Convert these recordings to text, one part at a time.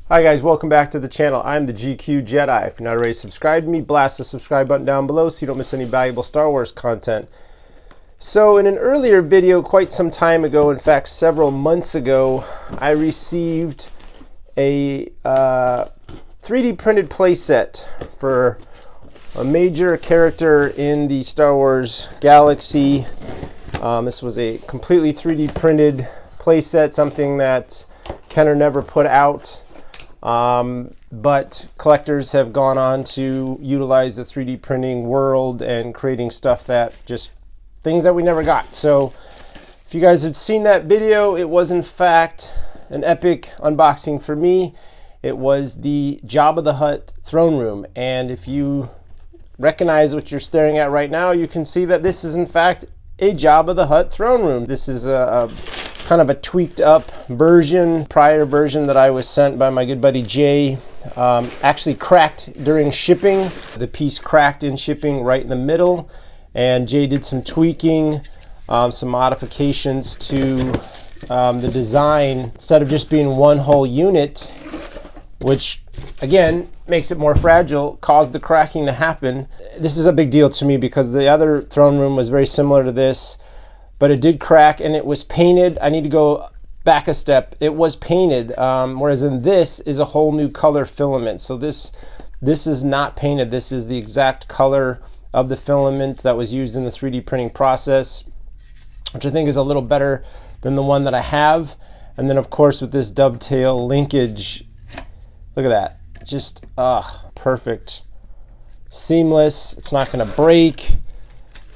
Hi guys, welcome back to the channel. I'm the GQ Jedi. If you're not already subscribed to me, blast the subscribe button down below so you don't miss any valuable Star Wars content. So in an earlier video, quite some time ago, in fact several months ago, I received a 3D printed playset for a major character in the Star Wars galaxy. This was a completely 3D printed playset, something that Kenner never put out. But collectors have gone on to utilize the 3D printing world and creating stuff that just things that we never got. So if you guys had seen that video, it was in fact an epic unboxing for me. It was the Jabba the Hutt throne room, and if you recognize what you're staring at right now, you can see that this is in fact a Jabba the Hutt throne room. This is a kind of a tweaked up version, prior version that I was sent by my good buddy Jay. Actually cracked during shipping. The piece cracked in shipping right in the middle, and Jay did some tweaking, some modifications to the design. Instead of just being one whole unit, which again makes it more fragile, caused the cracking to happen. This is a big deal to me because the other throne room was very similar to this, but it did crack and it was painted. I need to go back a step. It was painted, whereas in this is a whole new color filament. So this is not painted. This is the exact color of the filament that was used in the 3D printing process, which I think is a little better than the one that I have. And then of course with this dovetail linkage, look at that. Just perfect. Seamless. It's not going to break.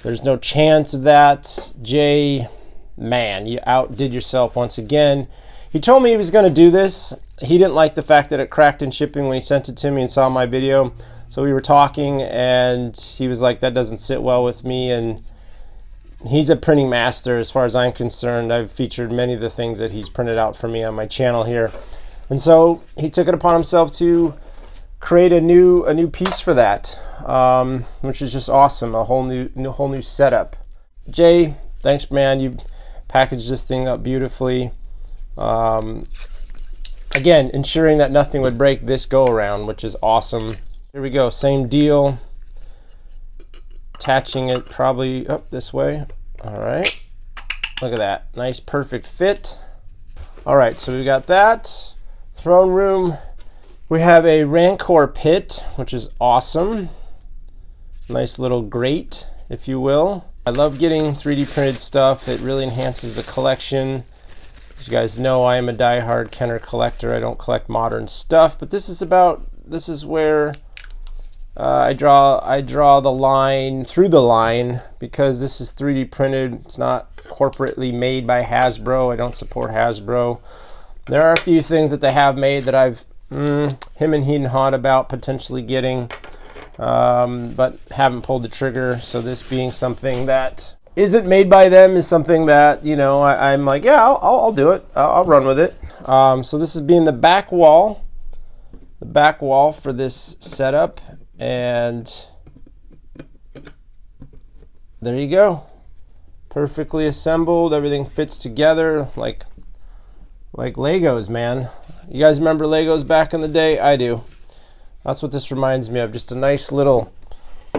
There's no chance of that. Jay, man, you outdid yourself once again. He told me he was going to do this. He didn't like the fact that it cracked in shipping when he sent it to me and saw my video. So we were talking and he was like, that doesn't sit well with me. And he's a printing master as far as I'm concerned. I've featured many of the things that he's printed out for me on my channel here. And so he took it upon himself to create a new piece for that, which is just awesome. A whole new setup. Jay, thanks, man. You packaged this thing up beautifully. Again, ensuring that nothing would break this go around, which is awesome. Here we go. Same deal. Attaching it probably up this way. All right. Look at that. Nice, perfect fit. All right, so we got that. Throne room. We have a Rancor pit, which is awesome. Nice little grate, if you will. I love getting 3D printed stuff. It really enhances the collection. As you guys know, I am a diehard Kenner collector. I don't collect modern stuff, but this is where I draw the line through the line, because this is 3D printed. It's not corporately made by Hasbro. I don't support Hasbro. There are a few things that they have made that I've him and hawed about potentially getting, but haven't pulled the trigger. So this being something that isn't made by them is something that, you know, I'm like, yeah, I'll do it. I'll run with it. So this is being the back wall for this setup, and there you go. Perfectly assembled. Everything fits together like Legos, man. You guys remember Legos back in the day? I do. That's what this reminds me of. Just a nice little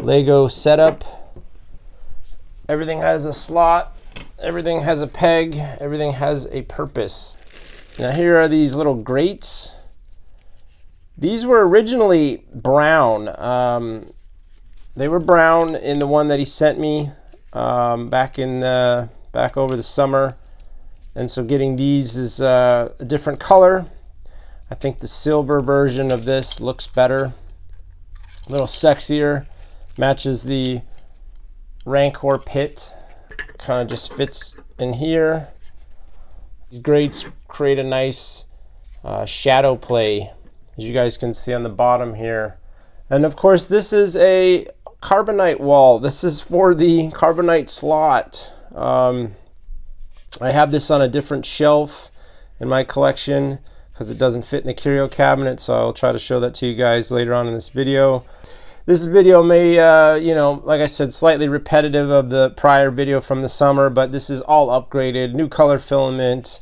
Lego setup. Everything has a slot. Everything has a peg. Everything has a purpose. Now here are these little grates. These were originally brown. They were brown in the one that he sent me back over the summer. And so getting these is a different color. I think the silver version of this looks better. A little sexier. Matches the Rancor pit. Kind of just fits in here. These grates create a nice shadow play, as you guys can see on the bottom here. And of course this is a carbonite wall. This is for the carbonite slot. I have this on a different shelf in my collection because it doesn't fit in the curio cabinet, so I'll try to show that to you guys later on in this video. This video may, you know, like I said, slightly repetitive of the prior video from the summer, but this is all upgraded, new color filament,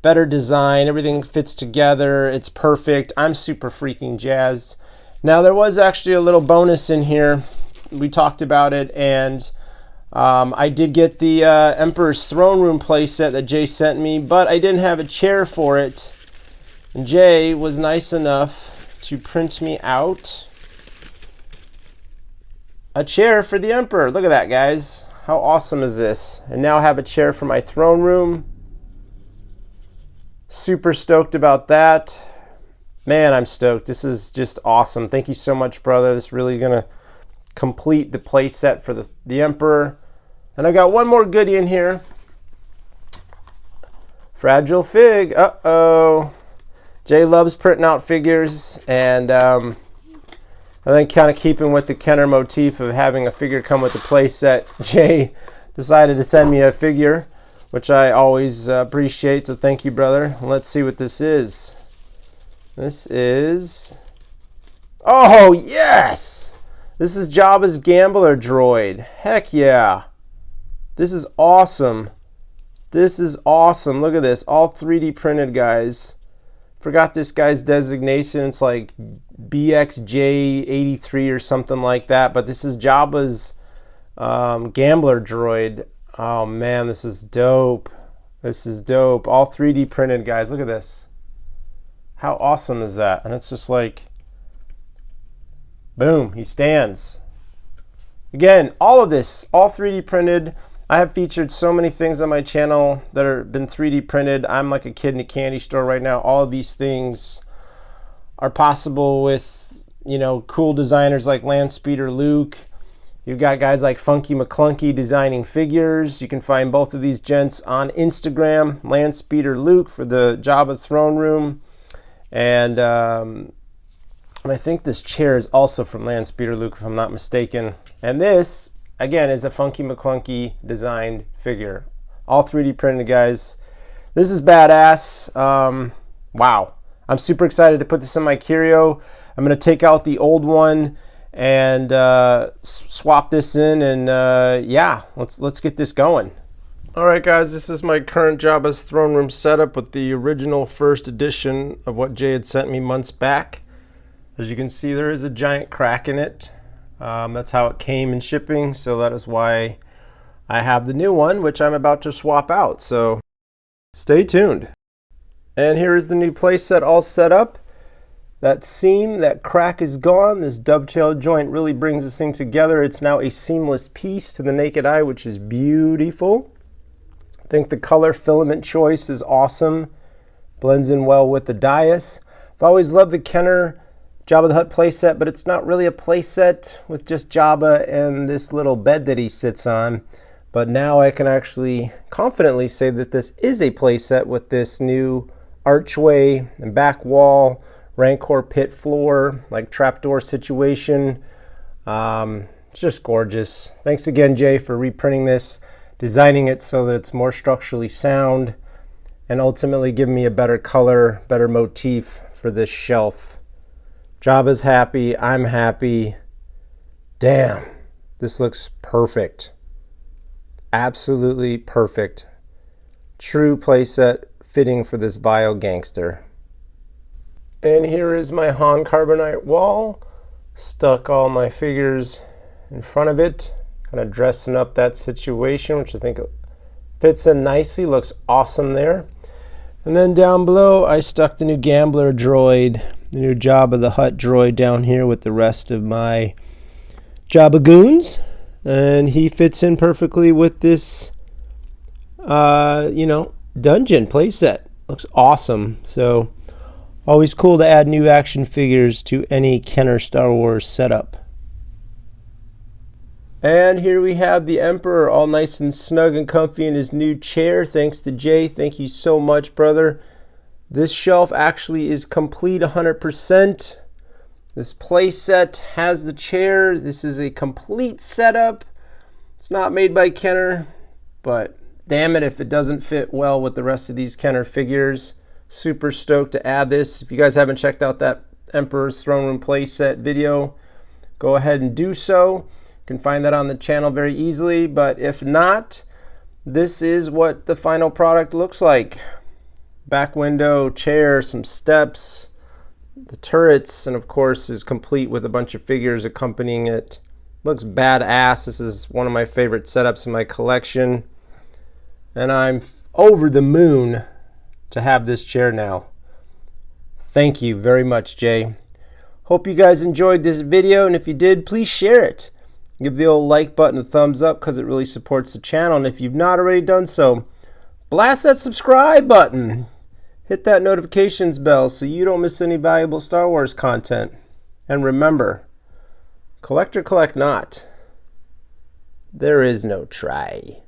better design. Everything fits together. It's perfect. I'm super freaking jazzed. Now, there was actually a little bonus in here. We talked about it, and I did get the Emperor's Throne Room playset that Jay sent me, but I didn't have a chair for it. And Jay was nice enough to print me out a chair for the Emperor. Look at that, guys. How awesome is this? And now I have a chair for my throne room. Super stoked about that. Man, I'm stoked. This is just awesome. Thank you so much, brother. This is really gonna complete the play set for the Emperor. And I got one more goodie in here. Fragile Fig. Uh-oh. Jay loves printing out figures, and I think kind of keeping with the Kenner motif of having a figure come with the play set, Jay decided to send me a figure, which I always appreciate, so thank you, brother. Let's see what this is. This is... Oh, yes! This is Jabba's Gambler droid. Heck yeah. This is awesome. This is awesome. Look at this. All 3D printed, guys. Forgot this guy's designation. It's like BXJ83 or something like that. But this is Jabba's Gambler droid. Oh, man, this is dope. This is dope. All 3D printed, guys. Look at this. How awesome is that? And it's just like... Boom, he stands. Again, all of this, all 3D printed. I have featured so many things on my channel that have been 3D printed. I'm like a kid in a candy store right now. All of these things are possible with, you know, cool designers like Landspeeder Luke. You've got guys like Funky McClunky designing figures. You can find both of these gents on Instagram. Landspeeder Luke for the Jabba Throne Room. And I think this chair is also from Landspeeder Luke, if I'm not mistaken. And this, again, is a Funky McClunky designed figure. All 3D printed, guys. This is badass. Wow. I'm super excited to put this in my curio. I'm going to take out the old one and swap this in, and yeah, let's get this going. All right, guys, this is my current Jabba's Throne Room setup with the original first edition of what Jay had sent me months back. As you can see, there is a giant crack in it. That's how it came in shipping, so that is why I have the new one, which I'm about to swap out, so stay tuned. And here is the new playset all set up. That seam, that crack is gone. This dovetail joint really brings this thing together. It's now a seamless piece to the naked eye, which is beautiful. I think the color filament choice is awesome. Blends in well with the dais. I've always loved the Kenner Jabba the Hutt playset, but it's not really a playset with just Jabba and this little bed that he sits on. But now I can actually confidently say that this is a playset with this new archway and back wall, Rancor pit floor, like trapdoor situation. It's just gorgeous. Thanks again, Jay, for reprinting this, designing it so that it's more structurally sound, and ultimately giving me a better color, better motif for this shelf. Jabba's happy, I'm happy. Damn, this looks perfect. Absolutely perfect. True playset fitting for this bio gangster. And here is my Han carbonite wall. Stuck all my figures in front of it, kind of dressing up that situation, which I think fits in nicely, looks awesome there. And then down below, I stuck the new Gambler droid, the new Jabba the Hutt droid down here with the rest of my Jabba goons. And he fits in perfectly with this, you know, dungeon playset. Looks awesome. So, always cool to add new action figures to any Kenner Star Wars setup. And here we have the Emperor all nice and snug and comfy in his new chair. Thanks to Jay. Thank you so much, brother. This shelf actually is complete 100%. This play set has the chair. This is a complete setup. It's not made by Kenner, but damn it if it doesn't fit well with the rest of these Kenner figures. Super stoked to add this. If you guys haven't checked out that Emperor's Throne Room playset video, go ahead and do so. You can find that on the channel very easily, but if not, this is what the final product looks like. back window, chair, some steps, the turrets, and of course is complete with a bunch of figures accompanying it. Looks badass. This is one of my favorite setups in my collection, and I'm over the moon to have this chair now. Thank you very much, Jay. Hope you guys enjoyed this video, and if you did, please share it. Give the old like button a thumbs up because it really supports the channel, and if you've not already done so, blast that subscribe button. Hit that notifications bell so you don't miss any valuable Star Wars content. And remember, collect or collect not. There is no try.